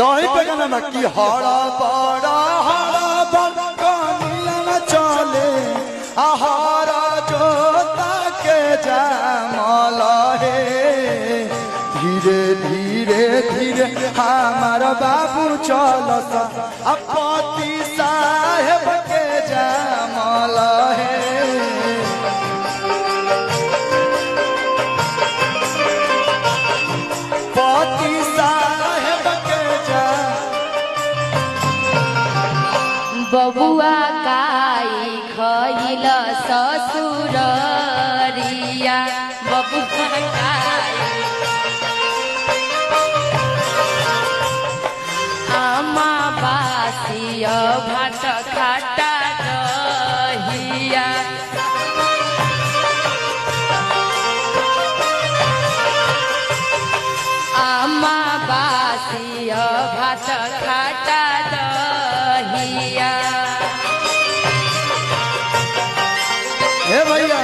तही पे गाना की हरा बड़ा कनिया चले आहारा जोता के जामल हे धीरे धीरे धीरे हमारा बाबू चलत अपती साहेब के जामल हे पति साहेब के जा बबुआ काई खइल ससुररिया बबुआ काई आमा बासिया भात खाटा दहिया आमा बासिया भात खाटा दहिया हे भैया